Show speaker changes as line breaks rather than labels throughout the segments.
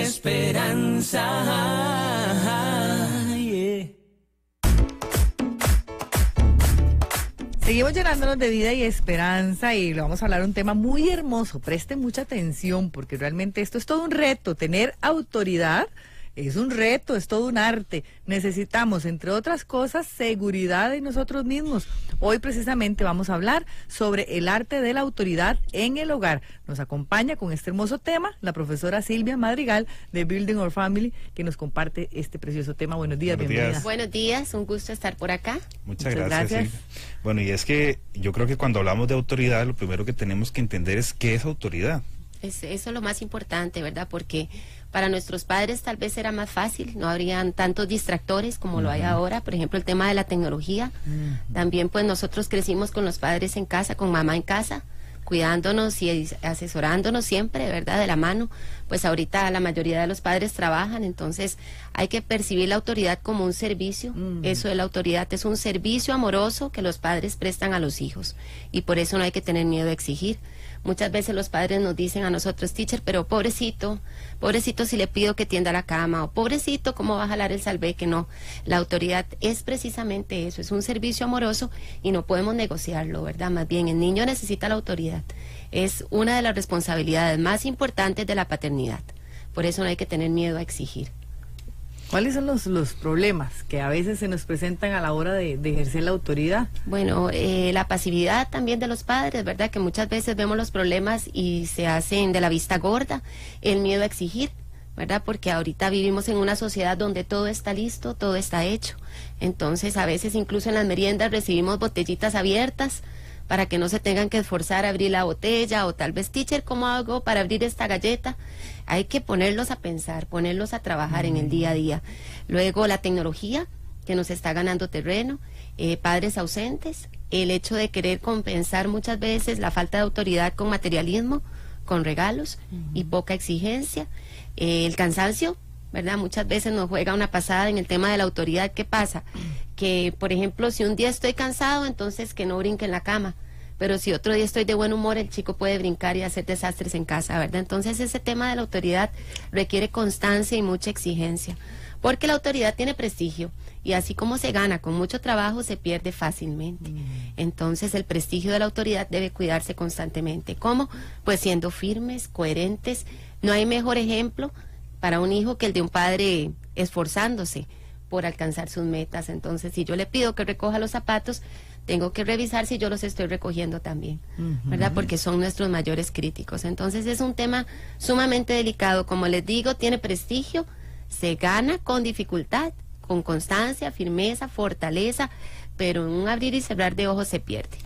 esperanza. Yeah.
Seguimos llenándonos de vida y esperanza y le vamos a hablar de un tema muy hermoso. Presten mucha atención porque realmente esto es todo un reto. Tener autoridad es un reto, es todo un arte. Necesitamos, entre otras cosas, seguridad en nosotros mismos. Hoy precisamente vamos a hablar sobre el arte de la autoridad en el hogar. Nos acompaña con este hermoso tema la profesora Silvia Madrigal de Building Our Family, que nos comparte este precioso tema. Buenos días, bienvenida.
Buenos días, un gusto estar por acá.
Muchas gracias. Silvia. Bueno, y es que yo creo que cuando hablamos de autoridad, lo primero que tenemos que entender es qué es autoridad.
Eso es lo más importante, ¿verdad? Porque para nuestros padres tal vez era más fácil, no habrían tantos distractores como lo hay ahora, por ejemplo el tema de la tecnología. También pues nosotros crecimos con los padres en casa, con mamá en casa, cuidándonos y asesorándonos siempre, ¿verdad? De la mano. Pues ahorita la mayoría de los padres trabajan, entonces hay que percibir la autoridad como un servicio. Eso de la autoridad es un servicio amoroso que los padres prestan a los hijos y por eso no hay que tener miedo a exigir. Muchas veces los padres nos dicen a nosotros, teacher, pero pobrecito si le pido que tienda la cama, o pobrecito, ¿cómo va a jalar el salveque? No, la autoridad es precisamente eso, es un servicio amoroso y no podemos negociarlo, ¿verdad? Más bien, el niño necesita la autoridad, es una de las responsabilidades más importantes de la paternidad, por eso no hay que tener miedo a exigir.
¿Cuáles son los problemas que a veces se nos presentan a la hora de ejercer la autoridad?
Bueno, la pasividad también de los padres, ¿verdad? Que muchas veces vemos los problemas y se hacen de la vista gorda, el miedo a exigir, ¿verdad? Porque ahorita vivimos en una sociedad donde todo está listo, todo está hecho. Entonces, a veces incluso en las meriendas recibimos botellitas abiertas para que no se tengan que esforzar a abrir la botella, o tal vez, teacher, ¿cómo hago para abrir esta galleta? Hay que ponerlos a pensar, ponerlos a trabajar en el día a día. Luego la tecnología, que nos está ganando terreno, padres ausentes, el hecho de querer compensar muchas veces la falta de autoridad con materialismo, con regalos y poca exigencia, el cansancio, ¿verdad? Muchas veces nos juega una pasada en el tema de la autoridad. ¿Qué pasa? Que, por ejemplo, si un día estoy cansado, entonces que no brinque en la cama. Pero si otro día estoy de buen humor, el chico puede brincar y hacer desastres en casa, ¿verdad? Entonces ese tema de la autoridad requiere constancia y mucha exigencia. Porque la autoridad tiene prestigio y así como se gana con mucho trabajo, se pierde fácilmente. Entonces el prestigio de la autoridad debe cuidarse constantemente. ¿Cómo? Pues siendo firmes, coherentes. No hay mejor ejemplo para un hijo que el de un padre esforzándose por alcanzar sus metas. Entonces, si yo le pido que recoja los zapatos, tengo que revisar si yo los estoy recogiendo también, ¿verdad? Porque son nuestros mayores críticos. Entonces, es un tema sumamente delicado. Como les digo, tiene prestigio, se gana con dificultad, con constancia, firmeza, fortaleza, pero en un abrir y cerrar de ojos se pierde.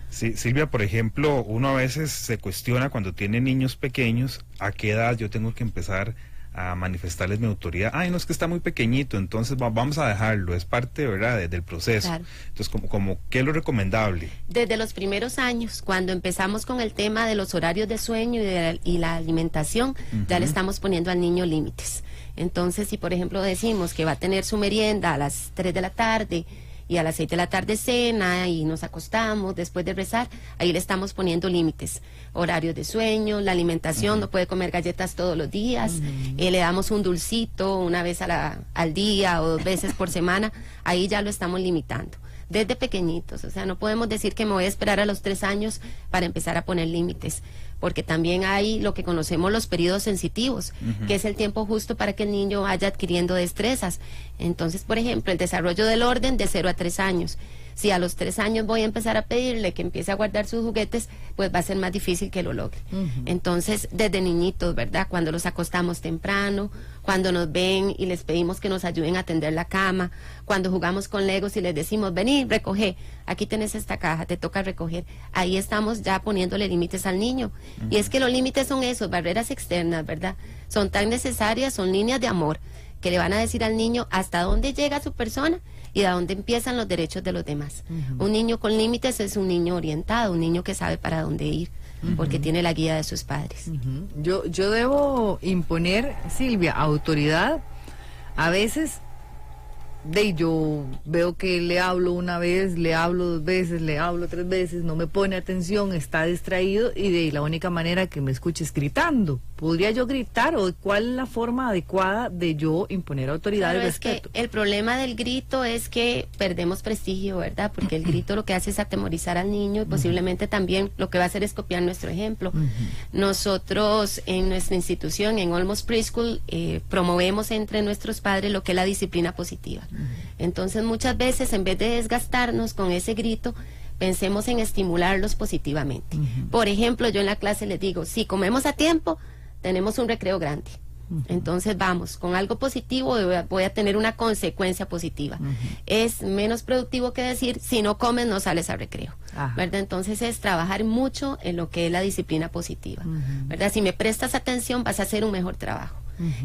Sí, Silvia, por ejemplo, uno a veces se cuestiona cuando tiene niños pequeños, ¿a qué edad yo tengo que empezar a manifestarles mi autoridad? Ay, no, es que está muy pequeñito, entonces vamos a dejarlo, es parte, ¿verdad?, del proceso. Claro. Entonces, como ¿qué es lo recomendable?
Desde los primeros años, cuando empezamos con el tema de los horarios de sueño y la alimentación, ya le estamos poniendo al niño límites. Entonces, si por ejemplo decimos que va a tener su merienda a las 3 de la tarde, y a las 6 de la tarde cena y nos acostamos después de rezar, ahí le estamos poniendo límites, horarios de sueño, la alimentación, no puede comer galletas todos los días, le damos un dulcito una vez al día o 2 veces por semana, ahí ya lo estamos limitando. Desde pequeñitos, o sea, no podemos decir que me voy a esperar a los 3 años para empezar a poner límites, porque también hay lo que conocemos los periodos sensitivos, que es el tiempo justo para que el niño vaya adquiriendo destrezas. Entonces, por ejemplo, el desarrollo del orden de 0 a 3 años. Si a los 3 años voy a empezar a pedirle que empiece a guardar sus juguetes, pues va a ser más difícil que lo logre. Entonces, desde niñitos, ¿verdad? Cuando los acostamos temprano, cuando nos ven y les pedimos que nos ayuden a tender la cama, cuando jugamos con Legos y les decimos, vení, recoge, aquí tenés esta caja, te toca recoger. Ahí estamos ya poniéndole límites al niño. Y es que los límites son esos, barreras externas, ¿verdad? Son tan necesarias, son líneas de amor, que le van a decir al niño hasta dónde llega su persona y a dónde empiezan los derechos de los demás. Un niño con límites es un niño orientado, un niño que sabe para dónde ir, porque tiene la guía de sus padres.
Yo debo imponer, Silvia, autoridad. A veces yo veo que le hablo una vez, le hablo 2 veces, le hablo 3 veces, no me pone atención, está distraído y la única manera que me escuche es gritando. ¿Podría yo gritar o cuál es la forma adecuada de yo imponer autoridad y
Claro, es
respeto?
que el problema del grito es que perdemos prestigio, ¿verdad? Porque el grito lo que hace es atemorizar al niño y posiblemente también lo que va a hacer es copiar nuestro ejemplo. Nosotros en nuestra institución, en Olmos Preschool, promovemos entre nuestros padres lo que es la disciplina positiva. Entonces muchas veces en vez de desgastarnos con ese grito, pensemos en estimularlos positivamente. Por ejemplo, yo en la clase les digo, si comemos a tiempo, tenemos un recreo grande. Entonces vamos, con algo positivo voy a tener una consecuencia positiva. Es menos productivo que decir, si no comes no sales al recreo. ¿Verdad? Entonces es trabajar mucho en lo que es la disciplina positiva. ¿Verdad? Si me prestas atención vas a hacer un mejor trabajo.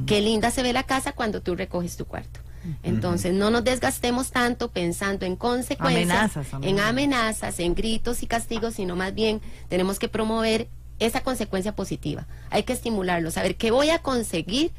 Qué linda se ve la casa cuando tú recoges tu cuarto. Entonces no nos desgastemos tanto pensando en consecuencias, en amenazas, en gritos y castigos, sino más bien tenemos que promover esa consecuencia positiva. Hay que estimularlo, saber qué voy a conseguir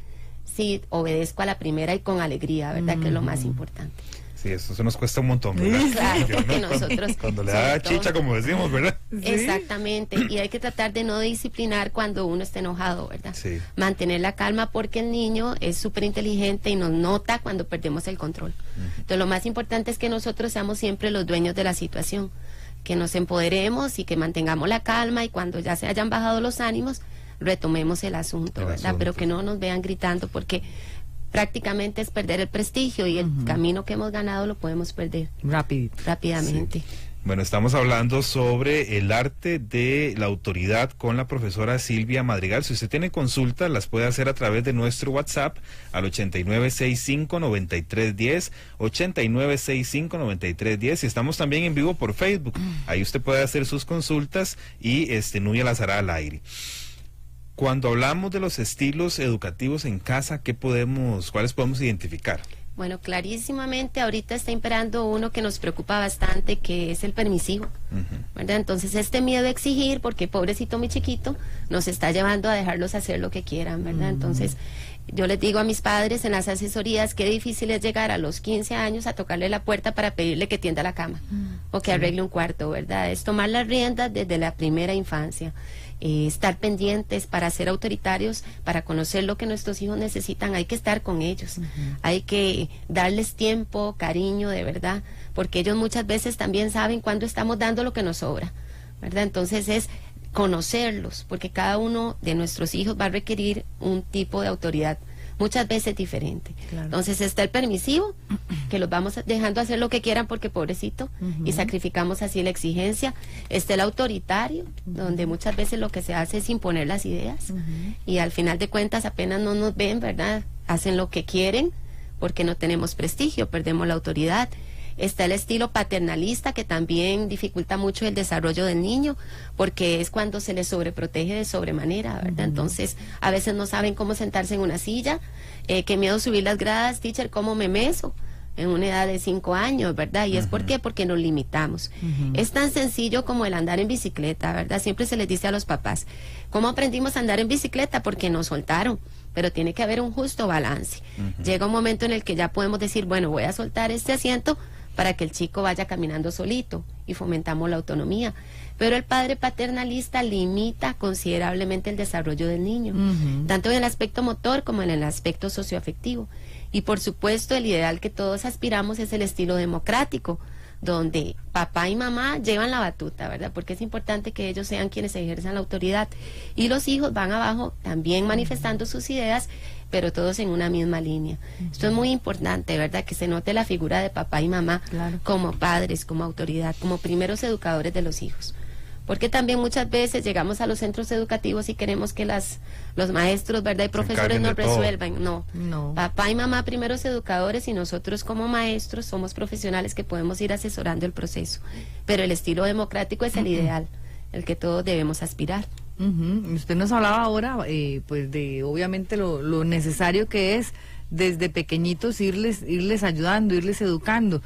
si obedezco a la primera y con alegría, ¿verdad? Que es lo más importante.
Sí, eso se nos cuesta un montón, ¿verdad?
Claro, porque nosotros...
Cuando le da chicha, como decimos, ¿verdad?
Exactamente, y hay que tratar de no disciplinar cuando uno está enojado, ¿verdad?
Sí.
Mantener la calma porque el niño es súper inteligente y nos nota cuando perdemos el control. Entonces lo más importante es que nosotros seamos siempre los dueños de la situación, que nos empoderemos y que mantengamos la calma y cuando ya se hayan bajado los ánimos, retomemos el asunto, ¿verdad? Pero que no nos vean gritando porque prácticamente es perder el prestigio y el camino que hemos ganado lo podemos perder rápidamente.
Sí. Bueno, estamos hablando sobre el arte de la autoridad con la profesora Silvia Madrigal. Si usted tiene consultas, las puede hacer a través de nuestro WhatsApp al 8965-9310, 8965-9310. Y estamos también en vivo por Facebook. Ahí usted puede hacer sus consultas y Nubia las hará al aire. Cuando hablamos de los estilos educativos en casa, ¿cuáles podemos identificar?
Bueno, clarísimamente ahorita está imperando uno que nos preocupa bastante, que es el permisivo, ¿verdad? Entonces este miedo a exigir, porque pobrecito mi chiquito, nos está llevando a dejarlos hacer lo que quieran, ¿verdad? Entonces yo les digo a mis padres en las asesorías qué difícil es llegar a los 15 años a tocarle la puerta para pedirle que tienda la cama o que arregle un cuarto, ¿verdad? Es tomar las riendas desde la primera infancia. Estar pendientes para ser autoritarios, para conocer lo que nuestros hijos necesitan, hay que estar con ellos, hay que darles tiempo, cariño, de verdad, porque ellos muchas veces también saben cuándo estamos dando lo que nos sobra, ¿verdad? Entonces es conocerlos, porque cada uno de nuestros hijos va a requerir un tipo de autoridad muchas veces diferente. Claro. Entonces está el permisivo, que los vamos dejando hacer lo que quieran porque pobrecito, y sacrificamos así la exigencia. Está el autoritario, donde muchas veces lo que se hace es imponer las ideas, y al final de cuentas apenas no nos ven, ¿verdad? Hacen lo que quieren porque no tenemos prestigio, perdemos la autoridad. Está el estilo paternalista, que también dificulta mucho el desarrollo del niño, porque es cuando se les sobreprotege de sobremanera, ¿verdad? Entonces, a veces no saben cómo sentarse en una silla, qué miedo subir las gradas, teacher, ¿cómo me meso? En una edad de 5 años, ¿verdad? ¿Y es por qué? Porque nos limitamos. Es tan sencillo como el andar en bicicleta, ¿verdad? Siempre se les dice a los papás, ¿cómo aprendimos a andar en bicicleta? Porque nos soltaron, pero tiene que haber un justo balance. Llega un momento en el que ya podemos decir, bueno, voy a soltar este asiento para que el chico vaya caminando solito y fomentamos la autonomía. Pero el padre paternalista limita considerablemente el desarrollo del niño, tanto en el aspecto motor como en el aspecto socioafectivo. Y por supuesto el ideal que todos aspiramos es el estilo democrático, donde papá y mamá llevan la batuta, ¿verdad? Porque es importante que ellos sean quienes ejerzan la autoridad. Y los hijos van abajo también manifestando sus ideas, pero todos en una misma línea. Esto es muy importante, ¿verdad? Que se note la figura de papá y mamá como padres, como autoridad, como primeros educadores de los hijos. Porque también muchas veces llegamos a los centros educativos y queremos que los maestros, ¿verdad? Y profesores nos resuelvan. No. Papá y mamá primeros educadores, y nosotros como maestros somos profesionales que podemos ir asesorando el proceso. Pero el estilo democrático es el ideal, el que todos debemos aspirar.
Usted nos hablaba ahora, pues de obviamente lo necesario que es desde pequeñitos irles ayudando, irles educando.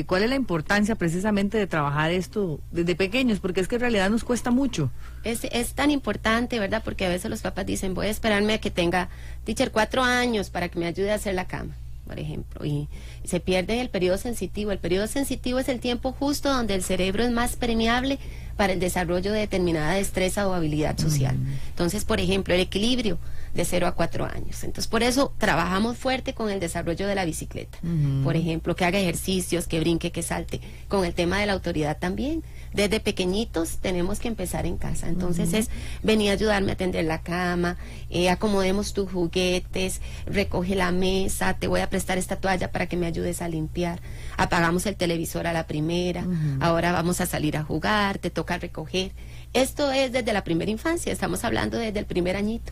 ¿Cuál es la importancia precisamente de trabajar esto desde pequeños? Porque es que en realidad nos cuesta mucho.
Es tan importante, ¿verdad? Porque a veces los papás dicen, voy a esperarme a que tenga, teacher, 4 años para que me ayude a hacer la cama, por ejemplo, y se pierde el periodo sensitivo. El periodo sensitivo es el tiempo justo donde el cerebro es más permeable para el desarrollo de determinada destreza o habilidad social. Entonces, por ejemplo, el equilibrio de 0 a 4 años. Entonces, por eso trabajamos fuerte con el desarrollo de la bicicleta. Por ejemplo, que haga ejercicios, que brinque, que salte. Con el tema de la autoridad también. Desde pequeñitos tenemos que empezar en casa. Entonces es venir a ayudarme a tender la cama, acomodemos tus juguetes, recoge la mesa, te voy a prestar esta toalla para que me ayudes a limpiar. Apagamos el televisor a la primera, ahora vamos a salir a jugar, te toca recoger. Esto es desde la primera infancia, estamos hablando desde el primer añito.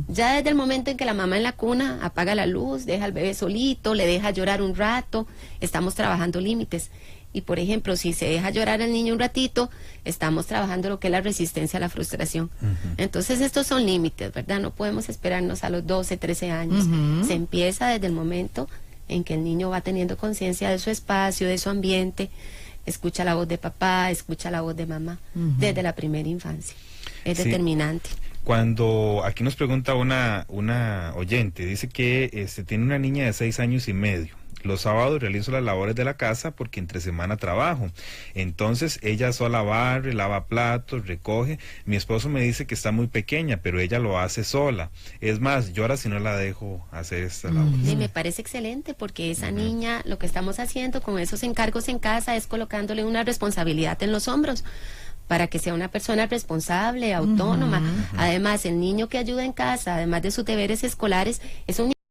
Ya desde el momento en que la mamá en la cuna apaga la luz, deja al bebé solito, le deja llorar un rato, estamos trabajando límites. Y por ejemplo, si se deja llorar al niño un ratito, estamos trabajando lo que es la resistencia a la frustración. Entonces estos son límites, ¿verdad? No podemos esperarnos a los 12, 13 años. Se empieza desde el momento en que el niño va teniendo conciencia de su espacio, de su ambiente, escucha la voz de papá, escucha la voz de mamá, desde la primera infancia. Es determinante.
Cuando aquí nos pregunta una oyente, dice que tiene una niña de 6 años y medio. Los sábados realizo las labores de la casa porque entre semana trabajo. Entonces ella sola barre, lava platos, recoge. Mi esposo me dice que está muy pequeña, pero ella lo hace sola. Es más, llora si no la dejo hacer esta labor.
Y me parece excelente porque esa niña, lo que estamos haciendo con esos encargos en casa es colocándole una responsabilidad en los hombros para que sea una persona responsable, autónoma. Además, el niño que ayuda en casa, además de sus deberes escolares, es un